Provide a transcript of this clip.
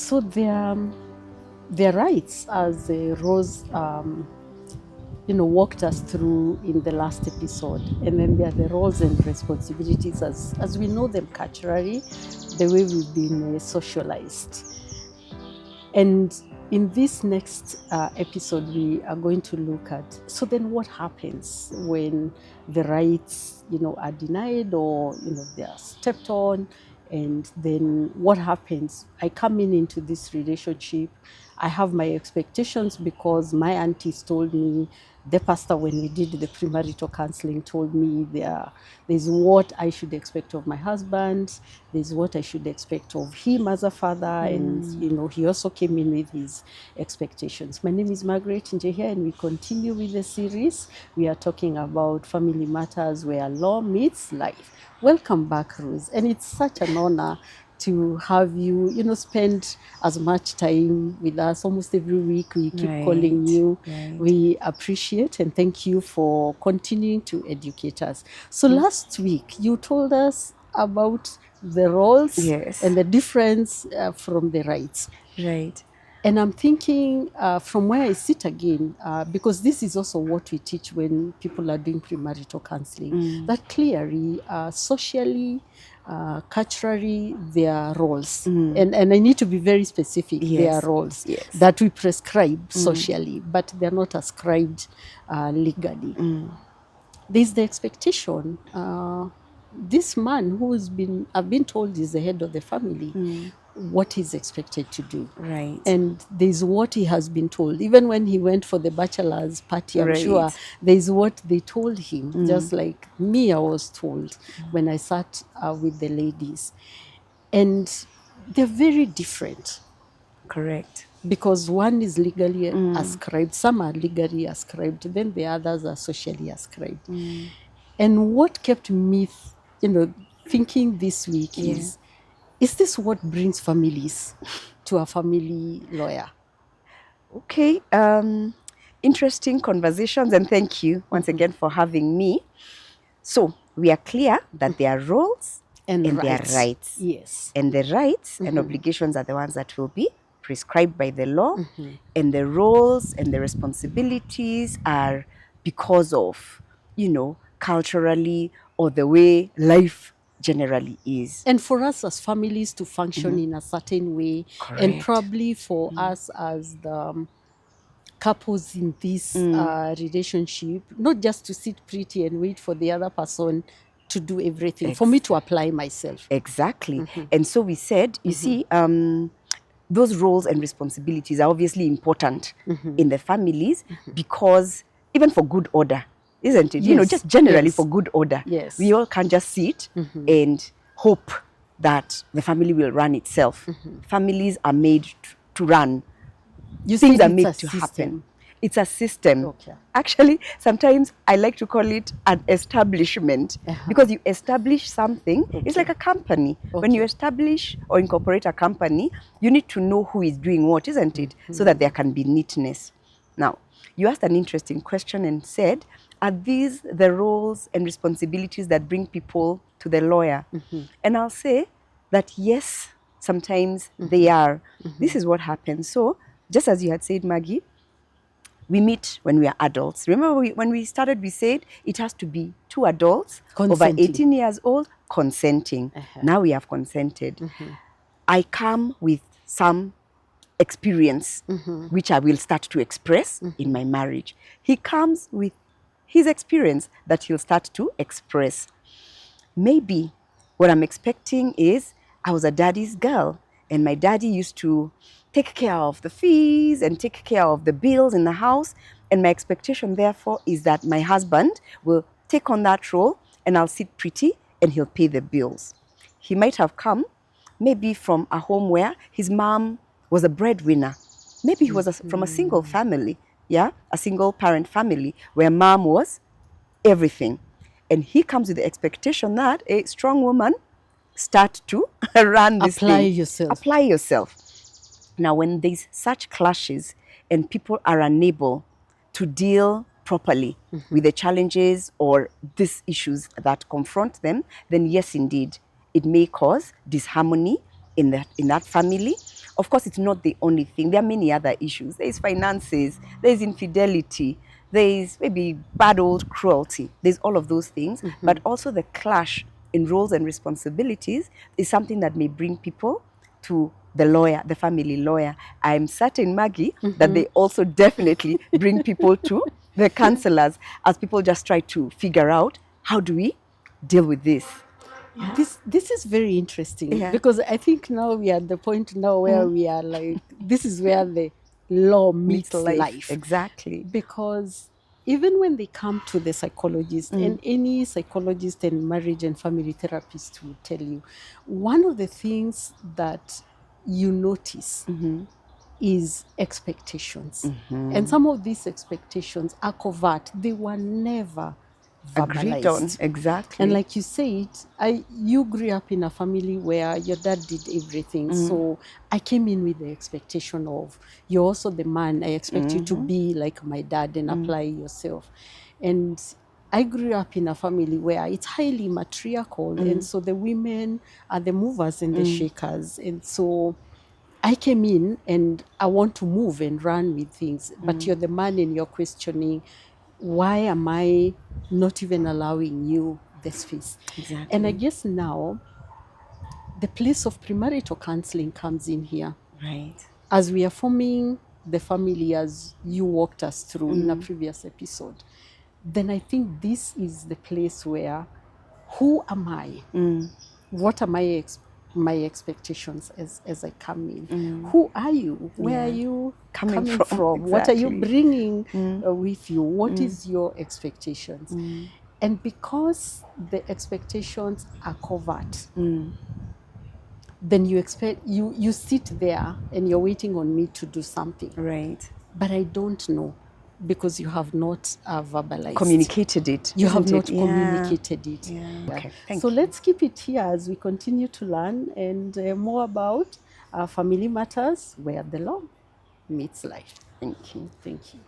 So their rights, as Rose walked us through in the last episode, and then there are the roles and responsibilities as we know them culturally, the way we've been socialized. And in this next episode, we are going to look at, so then what happens when the rights, are denied, or, they are stepped on, and then what happens? I come into this relationship, I have my expectations because my aunties told me, the pastor, when we did the premarital counseling, told me there's what I should expect of my husband, there's what I should expect of him as a father, and he also came in with his expectations. My name is Margaret Njehia, and we continue with the series. We are talking about family matters where law meets life. Welcome back, Rose, and it's such an honor to have you, spend as much time with us. Almost every week we keep calling you. Right. We appreciate and thank you for continuing to educate us. So last week you told us about the roles and the difference from the rights. Right. And I'm thinking from where I sit again, because this is also what we teach when people are doing premarital counseling, that clearly, socially, culturally, their roles. And I need to be very specific, their roles that we prescribe socially, but they're not ascribed legally. There's the expectation. This man I've been told is the head of the family, what he's expected to do. Right. And there's what he has been told. Even when he went for the bachelor's party, I'm sure there's what they told him. Just like me, I was told when I sat with the ladies. And they're very different. Correct. Because one is legally ascribed, some are legally ascribed, then the others are socially ascribed. And what kept me, thinking this week is this what brings families to a family lawyer? Okay, interesting conversations, and thank you once again for having me. So we are clear that there are roles and there are rights. Yes. And the rights and obligations are the ones that will be prescribed by the law, and the roles and the responsibilities are because of, culturally or the way life generally is. And for us as families to function in a certain way, and probably for us as the couples in this relationship, not just to sit pretty and wait for the other person to do everything, for me to apply myself. Exactly. And so we said, you see, those roles and responsibilities are obviously important in the families because even for good order, isn't it? Just generally for good order. Yes. We all can't just sit and hope that the family will run itself. Families are made to run. Things are made to happen. It's a system. Okay. Actually, sometimes I like to call it an establishment because you establish something. It's like a company. When you establish or incorporate a company, you need to know who is doing what, isn't it? So that there can be neatness. Now, you asked an interesting question and said, are these the roles and responsibilities that bring people to the lawyer? And I'll say that yes, sometimes they are. This is what happens. So, just as you had said, Maggie, we meet when we are adults. Remember, when we started, we said it has to be two adults over 18 years old consenting. Now we have consented. I come with some experience, which I will start to express in my marriage. He comes with his experience that he'll start to express. Maybe what I'm expecting is I was a daddy's girl, and my daddy used to take care of the fees and take care of the bills in the house. And my expectation, therefore, is that my husband will take on that role and I'll sit pretty and he'll pay the bills. He might have come maybe from a home where his mom was a breadwinner. Maybe he was from a single family, a single parent family where mom was everything. And he comes with the expectation that a strong woman start to run this thing. Apply yourself. Now, when there's such clashes and people are unable to deal properly with the challenges or these issues that confront them, then yes, indeed, it may cause disharmony in that family, Of course, it's not the only thing. There are many other issues. There is finances, there is infidelity, there is maybe bad old cruelty. There's all of those things, but also the clash in roles and responsibilities is something that may bring people to the lawyer, the family lawyer. I'm certain, Maggie, that they also definitely bring people to the counselors as people just try to figure out, how do we deal with this? This is very interesting, Yeah. because I think now we are at the point now where we are like, this is where the law meets life. Exactly. Because even when they come to the psychologist, and any psychologist and marriage and family therapist will tell you, one of the things that you notice is expectations. And some of these expectations are covert. They were never Agreed on. verbalized. Exactly. And like you said, you grew up in a family where your dad did everything. So I came in with the expectation of, you're also the man. I expect you to be like my dad and apply yourself. And I grew up in a family where it's highly matriarchal. And so the women are the movers and the shakers. And so I came in and I want to move and run with things. But you're the man and you're questioning, why am I not even allowing you the space? Exactly. And I guess now the place of premarital counseling comes in here. Right. As we are forming the family, as you walked us through in a previous episode, then I think this is the place where, who am I? What are my expectations as I come in? Who are you? Where are you coming from? What are you bringing with you? What is your expectations? And because the expectations are covert, then you sit there and you're waiting on me to do something. Right. But I don't know, because you have not verbalized. Communicated it. You have not Yeah. communicated it. Yeah. Okay, thank So you. let's keep it here as we continue to learn and more about family matters where the law meets life. Thank you. Thank you.